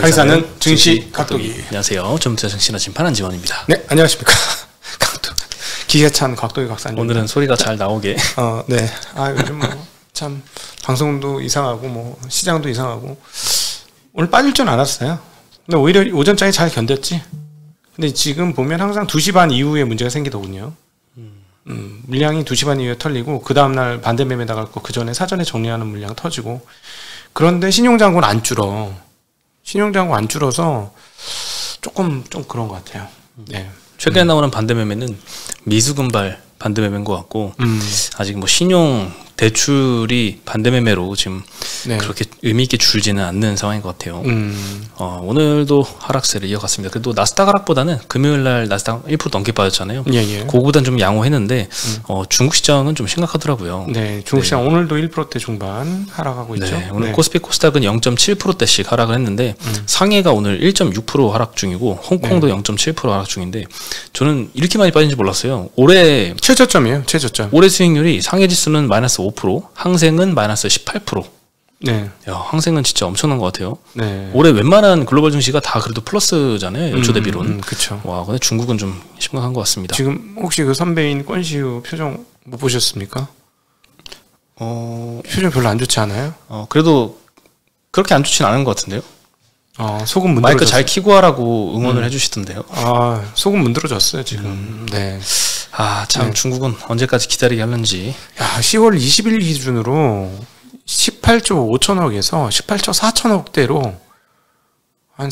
가기사는 증시 각도기. 안녕하세요. 전문투자 증시나 심판 한지원입니다. 네, 안녕하십니까. 기가 찬 각도기 각사님. 오늘은 소리가 잘 나오게. 네. 요즘 참 방송도 이상하고 시장도 이상하고 오늘 빠질 줄 알았어요. 근데 오히려 오전장이 잘 견뎠지. 근데 지금 보면 항상 2시 반 이후에 문제가 생기더군요. 물량이 2시 반 이후에 털리고 그 다음날 반대 매매 나갔고 그 전에 사전에 정리하는 물량 터지고. 그런데 신용장고는 안 줄어. 신용장고 안 줄어서 조금 좀 그런 것 같아요. 네. 최근에 나오는 반대 매매는 미수금발 반대 매매인 것 같고 아직 신용 대출이 반대 매매로 지금 그렇게 의미 있게 줄지는 않는 상황인 것 같아요. 오늘도 하락세를 이어갔습니다. 그래도 나스닥 하락보다는 금요일날 나스닥 1% 넘게 빠졌잖아요. 그거보다는 좀 양호했는데 중국 시장은 좀 심각하더라고요. 네, 중국 시장 오늘도 1%대 중반 하락하고 있죠. 오늘 코스피 코스닥은 0.7%대씩 하락을 했는데 상해가 오늘 1.6% 하락 중이고 홍콩도 0.7% 하락 중인데 저는 이렇게 많이 빠진지 몰랐어요. 올해 최저점이에요. 최저점. 올해 수익률이 상해 지수는 마이너스 5%, 항생은 마이너스 18%. 네. 야, 항생은 진짜 엄청난 것 같아요. 네. 올해 웬만한 글로벌 증시가 다 그래도 플러스잖아요. 연초 대비로는. 그렇죠. 와, 근데 중국은 좀 심각한 것 같습니다. 지금 혹시 그 선배인 권시우 표정 못 보셨습니까? 표정 별로 안 좋지 않아요? 그래도 그렇게 안 좋진 않은 것 같은데요. 속은 문드러졌어요. 마이크 잘 키고 하라고 응원을 해주시던데요. 속은 문드러졌어요 지금. 네. 참 중국은 언제까지 기다리게 하는지. 10월 20일 기준으로 18조 5천억에서 18조 4천억대로 한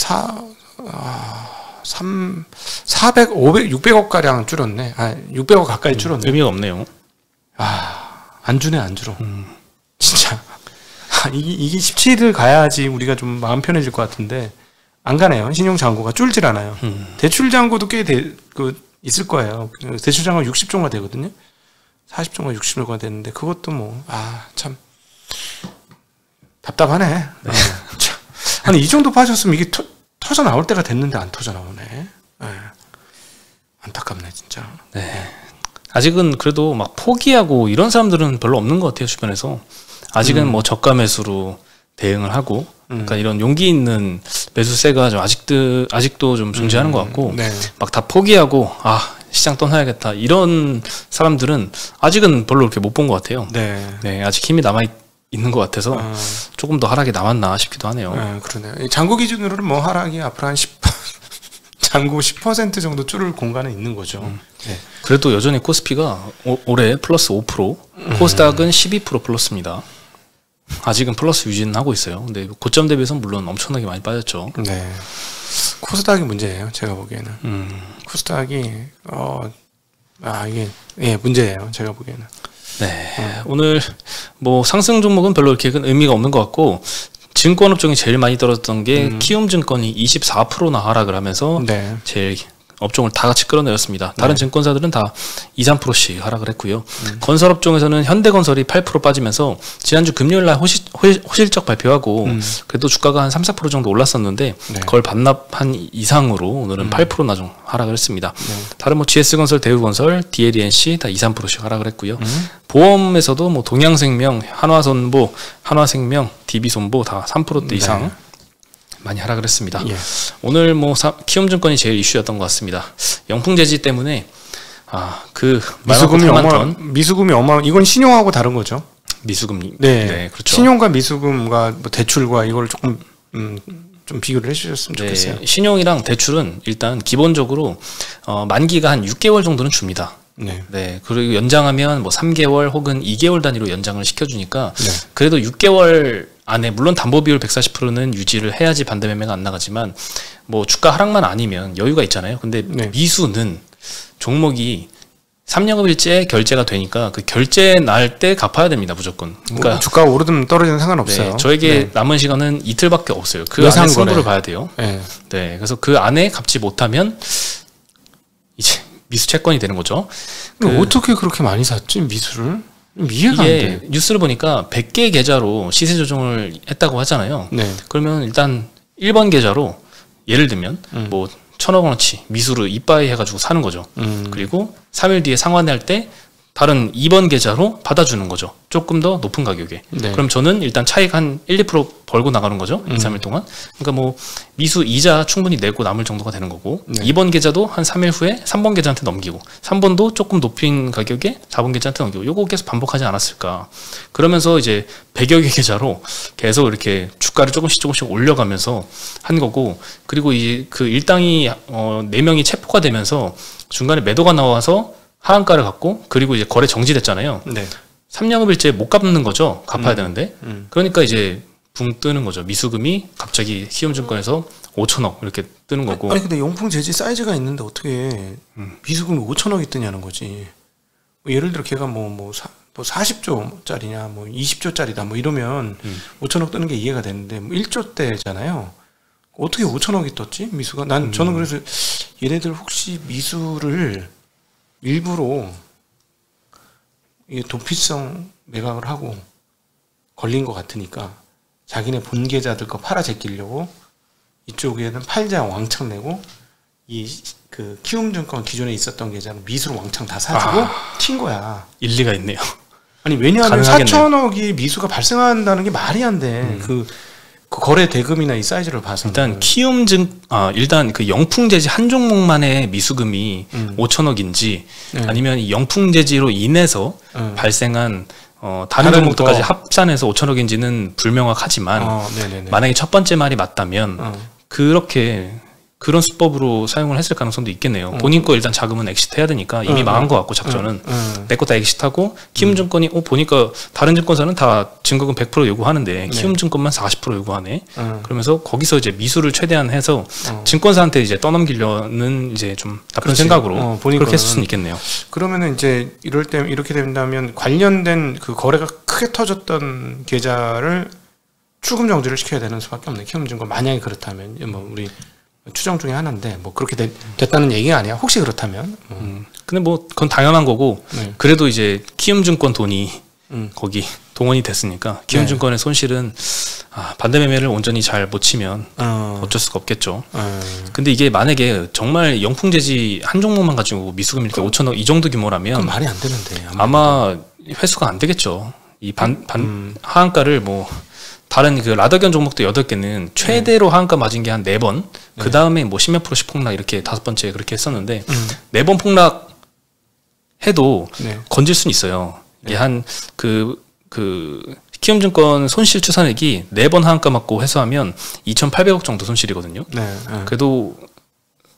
400, 500, 600억 가량 줄었네. 600억 가까이 줄었네. 의미가 없네요. 안 주네, 안 줄어. 진짜. 이게 17일 가야지 우리가 좀 마음 편해질 것 같은데 안 가네요. 신용 잔고가 줄질 않아요. 대출 잔고도 꽤 있을 거예요. 대출 잔고 60조가 되거든요. 40조가 60조가 되는데 그것도 참 답답하네. 네. 아니 이 정도 빠졌으면 이게 터져 나올 때가 됐는데 안 터져 나오네. 안타깝네 진짜. 네. 아직은 그래도 아직은 이런 사람들은 별로 없는 것 같아요 주변에서. 아직은 저가 매수로 대응을 하고, 그러니까 이런 용기 있는 매수세가 좀 아직도 좀 존재하는 것 같고, 막 다 포기하고 시장 떠나야겠다 이런 사람들은 아직은 별로 그렇게 못 본 것 같아요. 네, 아직 힘이 남아 있는 것 같아서 조금 더 하락이 남았나 싶기도 하네요. 그러네요. 잔고 기준으로는 하락이 앞으로 한 잔고 10% 정도 줄을 공간은 있는 거죠. 네. 그래도 여전히 코스피가 올해 플러스 5%, 코스닥은 12% 플러스입니다. 아직은 플러스 유지는 하고 있어요. 근데 고점 대비해서는 물론 엄청나게 많이 빠졌죠. 네. 코스닥이 문제예요. 제가 보기에는. 코스닥이 이게 문제예요. 제가 보기에는. 네. 오늘 상승 종목은 별로 이렇게 큰 의미가 없는 것 같고 증권업종이 제일 많이 떨어졌던 게 키움증권이 24%나 하락을 하면서 제일 업종을 다 같이 끌어내렸습니다. 다른 증권사들은 다 2, 3%씩 하락을 했고요. 건설업종에서는 현대건설이 8% 빠지면서 지난주 금요일날 호실적 발표하고 그래도 주가가 한 3, 4% 정도 올랐었는데 그걸 반납한 이상으로 오늘은 8%나 좀 하락을 했습니다. 다른 GS건설, 대우건설, DLENC 다 2, 3%씩 하락을 했고요. 보험에서도 동양생명, 한화선보, 한화생명, DB손보 다 3%대 이상 많이 하락을 했습니다. 오늘 키움증권이 제일 이슈였던 것 같습니다. 영풍 제지 때문에 미수금이 이건 신용하고 다른 거죠. 미수금. 네, 그렇죠. 신용과 미수금과 대출과 이걸 조금 좀 비교를 해주셨으면 좋겠어요. 신용이랑 대출은 일단 기본적으로 만기가 한 6개월 정도는 줍니다. 그리고 연장하면 3개월 혹은 2개월 단위로 연장을 시켜주니까 그래도 6개월 안에 물론 담보 비율 140%는 유지를 해야지 반대 매매가 안 나가지만 주가 하락만 아니면 여유가 있잖아요. 근데 미수는 종목이 3년업일제 결제가 되니까 그 결제 날 때 갚아야 됩니다 무조건. 그러니까 주가가 오르든 떨어지든 상관없어요. 저에게 남은 시간은 이틀밖에 없어요. 그 안에 승부를 봐야 돼요. 그래서 그 안에 갚지 못하면 이제 미수 채권이 되는 거죠. 어떻게 그렇게 많이 샀지 미수를? 이해가 안 돼. 뉴스를 보니까 100개 계좌로 시세 조정을 했다고 하잖아요. 그러면 일단 1번 계좌로 예를 들면 1,000억 원어치 미수를 이빠이 해가지고 사는 거죠. 그리고 3일 뒤에 상환할 때 다른 2번 계좌로 받아주는 거죠. 조금 더 높은 가격에. 네. 그럼 저는 일단 차익 한 1, 2% 벌고 나가는 거죠. 2, 3일 동안. 그러니까 뭐 미수 이자 충분히 내고 남을 정도가 되는 거고, 네. 2번 계좌도 한 3일 후에 3번 계좌한테 넘기고, 3번도 조금 높인 가격에 4번 계좌한테 넘기고, 요거 계속 반복하지 않았을까. 그러면서 이제 100여 개 계좌로 계속 이렇게 주가를 조금씩 올려가면서 한 거고, 그리고 이 그 일당이 4명이 체포가 되면서 중간에 매도가 나와서 하한가를 갖고, 그리고 이제 거래 정지됐잖아요. 네. 3년업일제 못 갚는 거죠. 갚아야 되는데. 그러니까 이제 붕 뜨는 거죠. 미수금이 갑자기 키움증권에서 5천억 이렇게 뜨는 거고. 아니 근데 용풍 재지 사이즈가 있는데 어떻게 미수금이 5천억이 뜨냐는 거지. 뭐 예를 들어 걔가 뭐 40조짜리냐 뭐 20조짜리다 뭐 이러면 5천억 뜨는 게 이해가 되는데 뭐 1조대잖아요. 어떻게 5천억이 떴지? 미수가? 저는 그래서 얘네들 혹시 미수를 일부러 이게 도피성 매각을 하고 걸린 것 같으니까 자기네 본계좌들 거 팔아 제끼려고 이쪽에는 팔자 왕창 내고 이 그 키움증권 기존에 있었던 계좌는 미수로 왕창 다 사주고 튄 거야. 일리가 있네요. 아니 왜냐하면 가능하겠네요. 4천억이 미수가 발생한다는 게 말이 안 돼. 그 거래 대금이나 이 사이즈를 봐서 일단 일단 그 영풍재지 한 종목만의 미수금이 5천억인지 네. 아니면 이 영풍재지로 인해서 발생한 다른 종목들까지 합산해서 5천억인지는 불명확하지만 만약에 첫 번째 말이 맞다면 그런 수법으로 사용을 했을 가능성도 있겠네요. 본인 거 일단 자금은 엑시트해야 되니까 이미 망한 것 같고 작전은 내 거 다 엑시트하고 키움증권이 보니까 다른 증권사는 다 증거금 100% 요구하는데 키움증권만 40% 요구하네. 그러면서 거기서 이제 미수를 최대한 해서 증권사한테 이제 떠넘기려는 이제 좀 나쁜 생각으로 그렇게 했을 수는 있겠네요. 그러면은 이제 이렇게 된다면 관련된 그 거래가 크게 터졌던 계좌를 출금 정지를 시켜야 되는 수밖에 없네. 키움증권 만약에 그렇다면 뭐 우리 추정 중에 하나인데 뭐 그렇게 됐다는 얘기가 아니야. 혹시 그렇다면. 근데 뭐 그건 당연한 거고 그래도 이제 키움증권 돈이 거기 동원이 됐으니까 키움증권의 손실은 반대 매매를 온전히 잘 못 치면 어쩔 수가 없겠죠. 근데 이게 만약에 정말 영풍재지 한 종목만 가지고 미수금 이렇게 5천억 이 정도 규모라면 말이 안 되는데 아마 회수가 안 되겠죠. 이 하한가를 뭐 다른 그 라더견 종목도 8개는 최대로 하한가 맞은 게 한 4번. 그 다음에 뭐 10몇 프로씩 폭락 이렇게 5번째 그렇게 했었는데 4번 폭락 해도 건질 수는 있어요. 이게 한 키움증권 손실 추산액이 4번 하한가 맞고 회수하면 2,800억 정도 손실이거든요. 그래도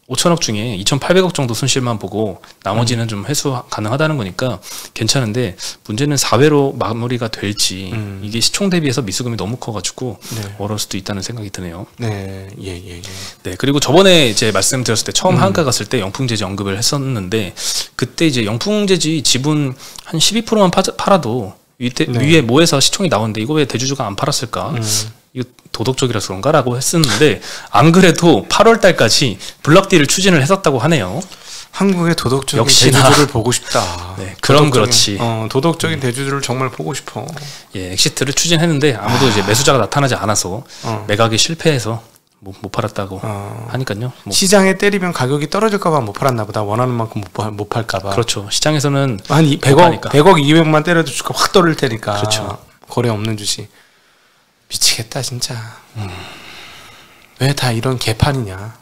5천억 중에 2,800억 정도 손실만 보고 나머지는 좀 회수 가능하다는 거니까 괜찮은데 문제는 4회로 마무리가 될지 이게 시총 대비해서 미수금이 너무 커가지고 어려울 수도 있다는 생각이 드네요. 네, 그리고 저번에 이제 말씀드렸을 때 처음 한가 갔을 때 영풍재지 언급을 했었는데 그때 이제 영풍재지 지분 한 12%만 팔아도 위에 뭐해서 시총이 나오는데 이거 왜 대주주가 안 팔았을까? 이거 도덕적이라서 그런가라고 했었는데 안 그래도 8월 달까지 블락딜을 추진을 했었다고 하네요. 한국의 도덕적인 대주주를 보고 싶다. 그럼 그렇지. 도덕적인 대주주를 정말 보고 싶어. 엑시트를 추진했는데 아무도 이제 매수자가 나타나지 않아서 매각이 실패해서 못 팔았다고 하니까요. 시장에 때리면 가격이 떨어질까봐 못 팔았나 보다. 원하는 만큼 못 팔까봐. 그렇죠. 시장에서는 한 100억 200만 때려도 주가 확 떨어질 테니까. 그렇죠. 거래 없는 주식. 미치겠다 진짜. 왜 다 이런 개판이냐.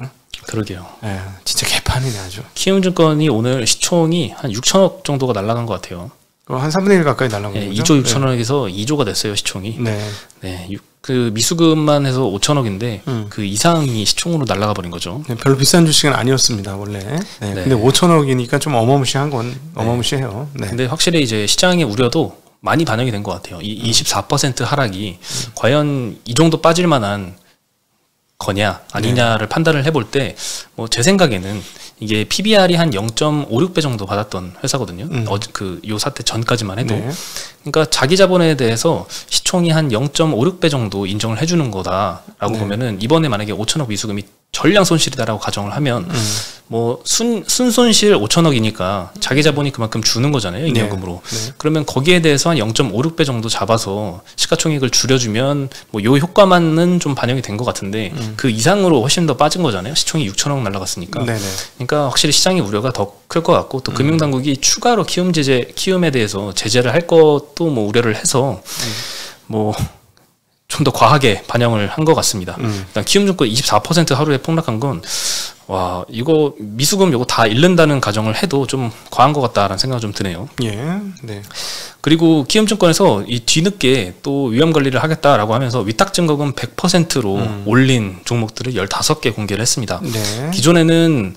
응? 그러게요. 진짜 개판이네 아주. 키움증권이 오늘 시총이 한 6천억 정도가 날아간 것 같아요. 한 3분의 1 가까이 날아간 거죠? 2조 6천억에서 2조가 됐어요 시총이. 그 미수금만 해서 5천억인데 그 이상이 시총으로 날아가 버린 거죠. 별로 비싼 주식은 아니었습니다 원래. 근데 5천억이니까 좀 어마무시한 건 어마무시해요. 근데 확실히 이제 시장의 우려도 많이 반영이 된 것 같아요. 이 24% 하락이 과연 이 정도 빠질 만한 거냐 아니냐를 판단을 해볼 때 뭐 제 생각에는 이게 PBR이 한 0.56배 정도 받았던 회사거든요. 요 사태 전까지만 해도. 그러니까 자기 자본에 대해서 시총이 한 0.56배 정도 인정을 해주는 거다라고 보면은 이번에 만약에 5천억 미수금이 전량 손실이다라고 가정을 하면 뭐 순손실 5천억이니까 자기 자본이 그만큼 주는 거잖아요, 잉여금으로. 네. 그러면 거기에 대해서 한 0.56배 정도 잡아서 시가총액을 줄여주면 뭐 요 효과만은 좀 반영이 된 것 같은데 그 이상으로 훨씬 더 빠진 거잖아요. 시총이 6천억 날라갔으니까. 네네. 그러니까 확실히 시장의 우려가 더 클 것 같고 또 금융당국이 추가로 키움에 대해서 제재를 할 것도 뭐 우려를 해서 뭐 좀 더 과하게 반영을 한 것 같습니다. 일단 키움증권 24% 하루에 폭락한 건 와, 이거 미수금 요거 다 잃는다는 가정을 해도 좀 과한 것 같다라는 생각이 좀 드네요. 예. 네. 그리고 키움증권에서 이 뒤늦게 또 위험 관리를 하겠다라고 하면서 위탁 증거금 100%로 올린 종목들을 15개 공개를 했습니다. 네. 기존에는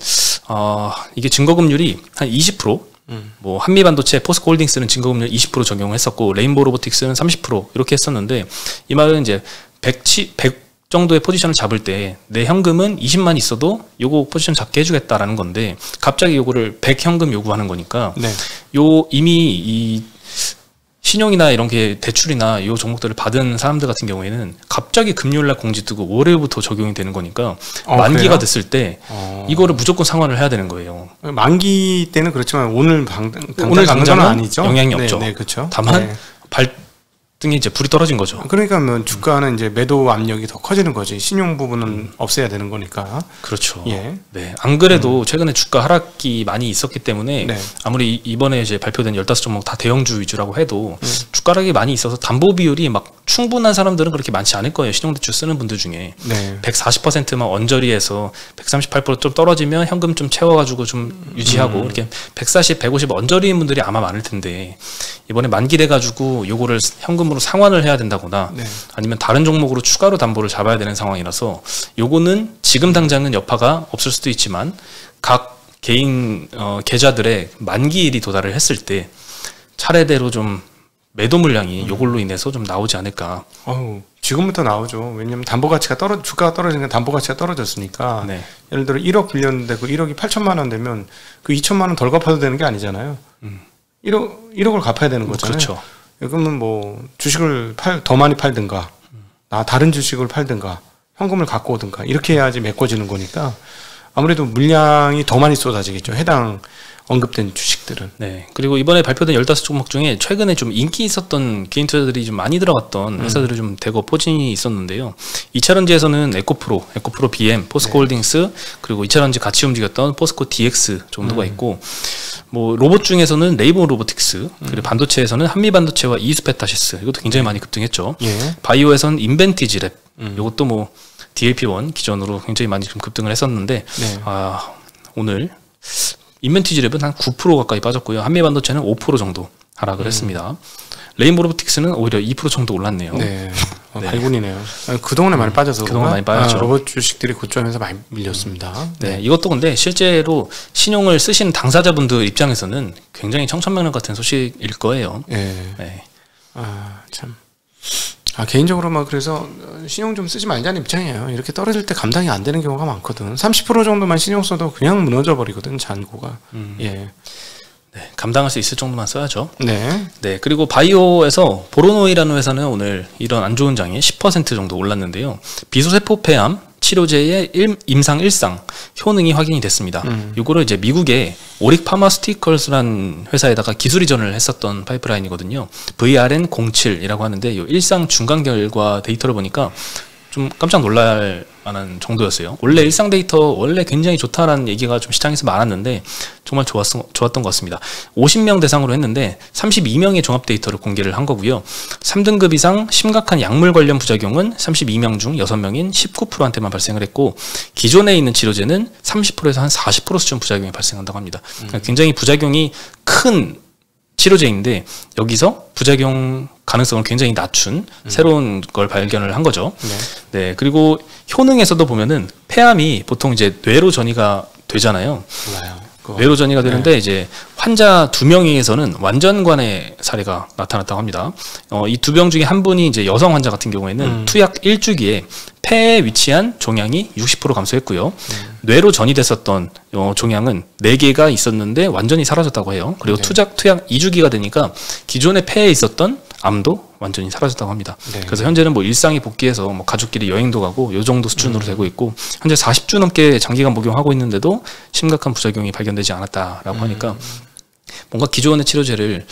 이게 증거금률이 한 20%, 뭐 한미반도체, 포스코홀딩스는 증거금률 20% 적용을 했었고 레인보우 로보틱스는 30% 이렇게 했었는데 이 말은 이제 100 정도의 포지션을 잡을 때 내 현금은 20만 있어도 요거 포지션 잡게 해주겠다라는 건데 갑자기 요거를 100 현금 요구하는 거니까 네. 요 이미 이 신용이나 이런 게 대출이나 요 종목들을 받은 사람들 같은 경우에는 갑자기 금요일날 공지 뜨고 월요일부터 적용이 되는 거니까 만기가 그래요? 됐을 때 이거를 무조건 상환을 해야 되는 거예요. 만기 때는 그렇지만 오늘 당장은 아니죠. 영향이 없죠. 네, 그렇죠. 다만 등에 이제 불이 떨어진 거죠. 그러니까 뭐 주가는 이제 매도 압력이 더 커지는 거지. 신용 부분은 없애야 되는 거니까. 그렇죠. 예. 네. 안 그래도 최근에 주가 하락이 많이 있었기 때문에 네. 아무리 이번에 이제 발표된 15종목 다 대형주 위주라고 해도 주가 하락이 많이 있어서 담보 비율이 막 충분한 사람들은 그렇게 많지 않을 거예요. 신용대출 쓰는 분들 중에. 네. 140%만 언저리에서 138%좀 떨어지면 현금 좀 채워가지고 좀 유지하고 이렇게 140, 150 언저리인 분들이 아마 많을 텐데 이번에 만기 돼가지고 요거를 현금으로 상환을 해야 된다거나 네. 아니면 다른 종목으로 추가로 담보를 잡아야 되는 상황이라서 요거는 지금 당장은 여파가 없을 수도 있지만 각 개인 계좌들의 만기일이 도달을 했을 때 차례대로 좀 매도 물량이 요걸로 인해서 좀 나오지 않을까. 지금부터 나오죠. 왜냐면 담보 가치가 주가가 떨어지니까 담보 가치가 떨어졌으니까. 네. 예를 들어 1억 빌렸는데 그 1억이 8천만 원 되면 그 2천만 원 덜 갚아도 되는 게 아니잖아요. 1억을 갚아야 되는 거잖아요. 그렇죠. 그러면 뭐 주식을 더 많이 팔든가, 다른 주식을 팔든가, 현금을 갖고 오든가 이렇게 해야지 메꿔지는 거니까 아무래도 물량이 더 많이 쏟아지겠죠. 해당 언급된 주식들은. 네. 그리고 이번에 발표된 15종목 중에 최근에 좀 인기 있었던 개인 투자들이 좀 많이 들어갔던 회사들이 좀 대거 포진이 있었는데요. 2차전지에서는 에코프로 BM, 포스코홀딩스 네. 그리고 2차전지 같이 움직였던 포스코 DX 정도가 있고 뭐 로봇 중에서는 레인보우 로보틱스 그리고 반도체에서는 한미반도체와 이스페타시스 이것도 굉장히 많이 급등했죠. 예. 바이오에서는 인벤티지랩 이것도 뭐 DLP1 기존으로 굉장히 많이 좀 급등을 했었는데 네. 오늘 인벤티지랩은 한 9% 가까이 빠졌고요. 한미반도체는 5% 정도 하락을 했습니다. 레인보우 로보틱스는 오히려 2% 정도 올랐네요. 네. 네. 발군이네요. 그동안에 많이 빠져서 그동안 많이 빠졌죠. 로봇 주식들이 고점에서 많이 밀렸습니다. 네. 이것도 근데 실제로 신용을 쓰신 당사자분들 입장에서는 굉장히 청천벽력 같은 소식일 거예요. 네. 네. 참. 개인적으로 막 그래서 신용 좀 쓰지 말자는 입장이에요. 이렇게 떨어질 때 감당이 안 되는 경우가 많거든. 30% 정도만 신용 써도 그냥 무너져 버리거든, 잔고가. 예. 네, 감당할 수 있을 정도만 써야죠. 네. 네, 그리고 바이오에서 보로노이라는 회사는 오늘 이런 안 좋은 장에 10% 정도 올랐는데요. 비소세포 폐암 치료제의 임상 1상 효능이 확인이 됐습니다. 이거를 이제 미국의 오릭 파마스티컬스라는 회사에다가 기술 이전을 했었던 파이프라인이거든요. VRN07이라고 하는데 이 1상 중간 결과 데이터를 보니까 좀 깜짝 놀랄 만한 정도였어요. 원래 일상 데이터 원래 굉장히 좋다라는 얘기가 좀 시장에서 많았는데 정말 좋았던 것 같습니다. 50명 대상으로 했는데 32명의 종합 데이터를 공개를 한 거고요. 3등급 이상 심각한 약물 관련 부작용은 32명 중 6명인 19%한테만 발생을 했고 기존에 있는 치료제는 30%에서 한 40% 수준 부작용이 발생한다고 합니다. 굉장히 부작용이 큰 치료제인데 여기서 부작용 가능성을 굉장히 낮춘 새로운 걸 발견을 한 거죠. 네. 그리고 효능에서도 보면은 폐암이 보통 이제 뇌로 전이가 되잖아요. 뇌로 전이가 되는데 이제 환자 2명에서는 완전관의 사례가 나타났다고 합니다. 이 2명 중에 한 분이 이제 여성 환자 같은 경우에는 투약 1주기에 폐에 위치한 종양이 60% 감소했고요. 뇌로 전이됐었던 종양은 4개가 있었는데 완전히 사라졌다고 해요. 그리고 투약 2주기가 되니까 기존의 폐에 있었던 암도 완전히 사라졌다고 합니다. 네. 그래서 현재는 뭐 일상이 복귀해서 뭐 가족끼리 여행도 가고 요 정도 수준으로 되고 있고 현재 40주 넘게 장기간 복용하고 있는데도 심각한 부작용이 발견되지 않았다라고 하니까 뭔가 기존의 치료제를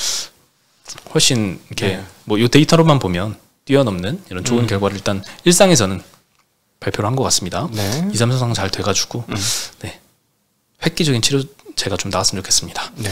훨씬 이렇게 뭐 요 데이터로만 보면 뛰어넘는 이런 좋은 결과를 일단 일상에서는 발표를 한 것 같습니다. 2, 3, 4상 잘 돼가지고 네. 획기적인 치료제가 좀 나왔으면 좋겠습니다. 네.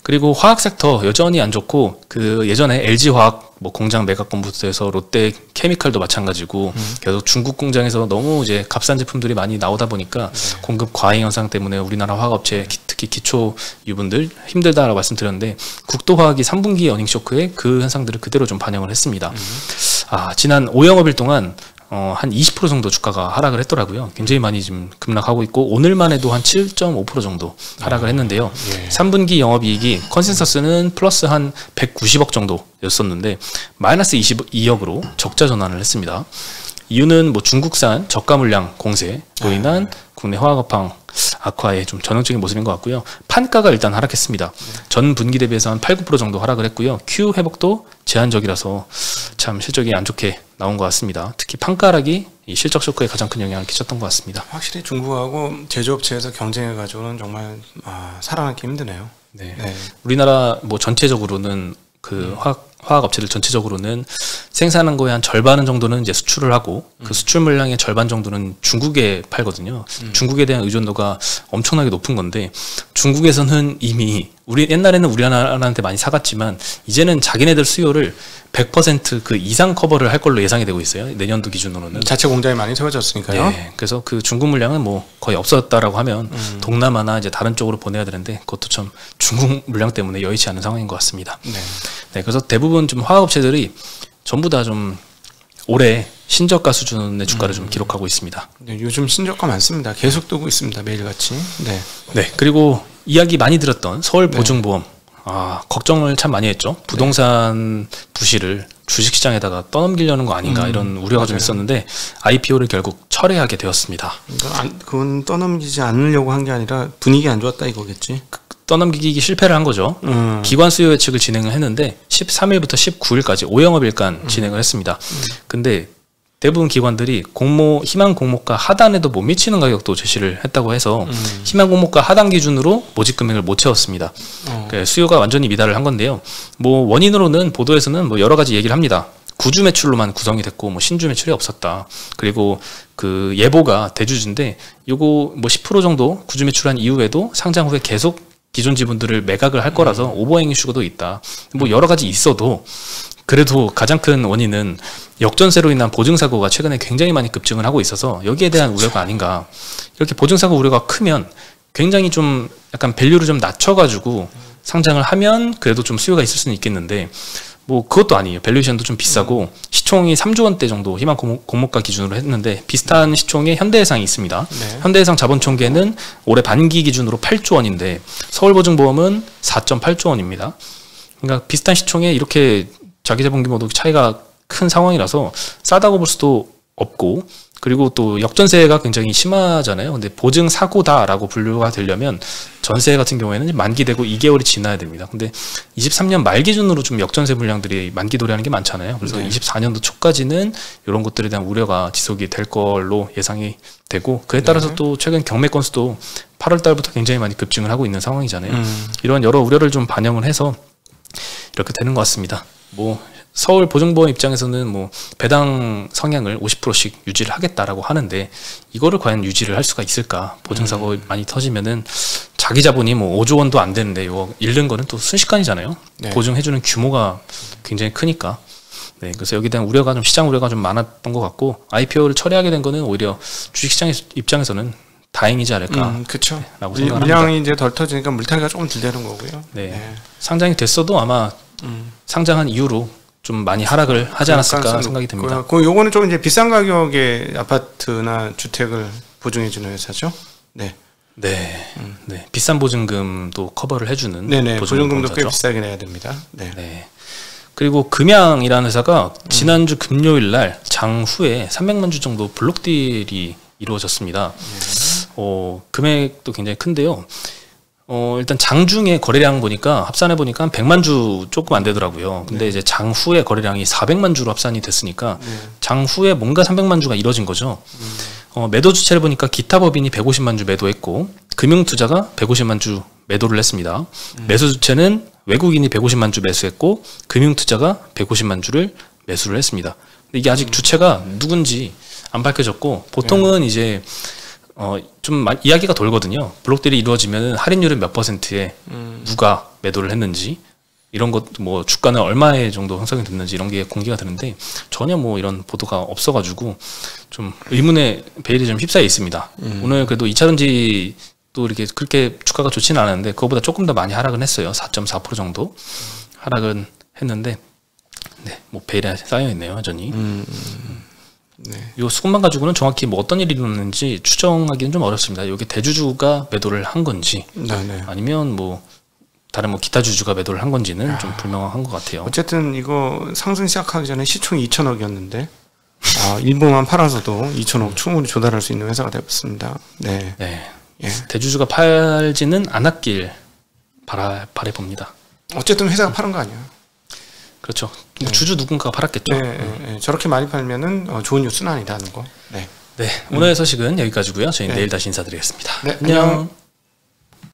그리고 화학 섹터 여전히 안 좋고 그 예전에 LG 화학 뭐 공장 매각권부터 해서 롯데 케미칼도 마찬가지고 계속 중국 공장에서 너무 이제 값싼 제품들이 많이 나오다 보니까 공급 과잉 현상 때문에 우리나라 화학업체 특히 기초 유분들 힘들다라고 말씀드렸는데 국도화학이 3분기 어닝 쇼크에 그 현상들을 그대로 좀 반영을 했습니다. 지난 5영업일 동안 한 20% 정도 주가가 하락을 했더라고요. 굉장히 많이 지금 급락하고 있고 오늘만 해도 한 7.5% 정도 하락을 했는데요. 3분기 영업이익이 컨센서스는 플러스 한 190억 정도였었는데 마이너스 22억으로 적자 전환을 했습니다. 이유는 뭐 중국산 저가 물량 공세로 인한 국내 화학업황 악화의 좀 전형적인 모습인 것 같고요. 판가가 일단 하락했습니다. 전 분기 대비해서 한 8, 9% 정도 하락을 했고요. Q 회복도 제한적이라서 참 실적이 안 좋게 나온 것 같습니다. 특히 판가 하락이 이 실적 쇼크에 가장 큰 영향을 끼쳤던 것 같습니다. 확실히 중국하고 제조업체에서 경쟁해가지고는 정말 살아남기 힘드네요. 네. 우리나라 뭐 전체적으로는 그 화학 업체들 전체적으로는 생산한 거의 한 절반 정도는 이제 수출을 하고 그 수출 물량의 절반 정도는 중국에 팔거든요. 중국에 대한 의존도가 엄청나게 높은 건데 중국에서는 이미 옛날에는 우리나라한테 많이 사갔지만 이제는 자기네들 수요를 100% 그 이상 커버를 할 걸로 예상이 되고 있어요. 내년도 기준으로는. 자체 공장이 많이 세워졌으니까요. 네, 그래서 그 중국 물량은 뭐 거의 없었다라고 하면 동남아나 이제 다른 쪽으로 보내야 되는데 그것도 참 중국 물량 때문에 여의치 않은 상황인 것 같습니다. 네, 그래서 대부분 좀 화학업체들이 전부 다 좀 올해 신저가 수준의 주가를 좀 기록하고 있습니다. 네, 요즘 신저가 많습니다. 계속 뜨고 있습니다. 매일같이. 네, 그리고 이야기 많이 들었던 서울 보증보험. 걱정을 참 많이 했죠. 부동산 부실을 주식시장에다가 떠넘기려는 거 아닌가 이런 우려가 좀 있었는데 IPO를 결국 철회하게 되었습니다. 그건 떠넘기지 않으려고 한 게 아니라 분위기 안 좋았다 이거겠지. 떠넘기기 실패를 한 거죠. 기관 수요 예측을 진행을 했는데 13일부터 19일까지 5영업일간 진행을 했습니다. 근데 대부분 기관들이 희망 공모가 하단에도 못 미치는 가격도 제시를 했다고 해서 희망 공모가 하단 기준으로 모집 금액을 못 채웠습니다. 수요가 완전히 미달을 한 건데요. 뭐 원인으로는 보도에서는 뭐 여러 가지 얘기를 합니다. 구주 매출로만 구성이 됐고 뭐 신주 매출이 없었다. 그리고 그 예보가 대주주인데 요거 뭐 10% 정도 구주 매출한 이후에도 상장 후에 계속 기존 지분들을 매각을 할 거라서 오버행 이슈도 있다. 뭐 여러 가지 있어도 그래도 가장 큰 원인은 역전세로 인한 보증사고가 최근에 굉장히 많이 급증을 하고 있어서 여기에 대한 우려가 아닌가. 이렇게 보증사고 우려가 크면 굉장히 좀 약간 밸류를 좀 낮춰가지고 상장을 하면 그래도 좀 수요가 있을 수는 있겠는데 뭐 그것도 아니에요. 밸류에이션도 좀 비싸고 시총이 3조 원대 정도 희망 공모가 기준으로 했는데 비슷한 시총에 현대해상이 있습니다. 현대해상 자본총계는 올해 반기 기준으로 8조 원인데 서울보증보험은 4.8조 원입니다. 그러니까 비슷한 시총에 이렇게 자기자본 규모도 차이가 큰 상황이라서 싸다고 볼 수도 없고 그리고 또 역전세가 굉장히 심하잖아요. 근데 보증 사고다라고 분류가 되려면 전세 같은 경우에는 만기되고 2개월이 지나야 됩니다. 근데 23년 말 기준으로 좀 역전세 물량들이 만기 도래하는 게 많잖아요. 그래서 24년도 초까지는 이런 것들에 대한 우려가 지속이 될 걸로 예상이 되고 그에 따라서 또 최근 경매 건수도 8월 달부터 굉장히 많이 급증을 하고 있는 상황이잖아요. 이런 여러 우려를 좀 반영을 해서 이렇게 되는 것 같습니다. 뭐 서울 보증보험 입장에서는 뭐 배당 성향을 50%씩 유지를 하겠다라고 하는데 이거를 과연 유지를 할 수가 있을까? 보증사고 많이 터지면은 자기 자본이 뭐 5조 원도 안 되는데 이거 잃는 거는 또 순식간이잖아요. 보증해주는 규모가 굉장히 크니까. 네, 그래서 여기에 대한 우려가 좀 시장 우려가 좀 많았던 것 같고 IPO를 처리하게 된 거는 오히려 주식시장 입장에서는 다행이지 않을까. 그렇죠. 라고 생각합니다. 물량이 이제 덜 터지니까 물타기가 조금 덜 되는 거고요. 네. 상장이 됐어도 아마 상장한 이후로 좀 많이 하락을 하지 않았을까 생각이 듭니다. 요거는 좀 이제 비싼 가격의 아파트나 주택을 보증해주는 회사죠. 네. 비싼 보증금도 커버를 해주는 보증금도 꽤 비싸게 내야 됩니다. 네. 그리고 금양이라는 회사가 지난주 금요일 날 장후에 300만 주 정도 블록딜이 이루어졌습니다. 금액도 굉장히 큰데요. 일단 장중에 거래량 보니까 합산해 보니까 한 100만 주 조금 안 되더라고요. 근데 이제 장후에 거래량이 400만 주로 합산이 됐으니까 장후에 뭔가 300만 주가 이뤄진 거죠. 매도 주체를 보니까 기타 법인이 150만 주 매도했고 금융투자가 150만 주 매도를 했습니다. 매수 주체는 외국인이 150만 주 매수했고 금융투자가 150만 주를 매수를 했습니다. 근데 이게 아직 주체가 누군지 안 밝혀졌고 보통은 이제 좀 이야기가 돌거든요. 블록딜이 이루어지면 할인율은 몇 %에 누가 매도를 했는지 이런 것 뭐 주가는 얼마에 정도 형성이 됐는지 이런 게 공개가 되는데 전혀 뭐 이런 보도가 없어가지고 좀 의문의 베일이 좀 휩싸여 있습니다. 오늘 그래도 2차전지 또 이렇게 그렇게 주가가 좋지는 않았는데 그거보다 조금 더 많이 하락은 했어요. 4.4% 정도 하락은 했는데 네, 뭐 베일에 쌓여 있네요, 여전히. 네. 이 수급만 가지고는 정확히 뭐 어떤 일이 일어났는지 추정하기는 좀 어렵습니다. 여기 대주주가 매도를 한 건지 아니면 뭐 다른 뭐 기타 주주가 매도를 한 건지는 좀 불명확한 것 같아요. 어쨌든 이거 상승 시작하기 전에 시총이 2천억이었는데 일부만 팔아서도 2천억 충분히 조달할 수 있는 회사가 되었습니다. 네. 네. 예. 대주주가 팔지는 않았길 바라봅니다. 어쨌든 회사가 팔은 거 아니야. 그렇죠. 네. 주주 누군가가 팔았겠죠. 네. 저렇게 많이 팔면은 좋은 뉴스는 아니다는 거. 네. 네. 오늘의 소식은 여기까지고요. 저희는 내일 다시 인사드리겠습니다. 네. 안녕.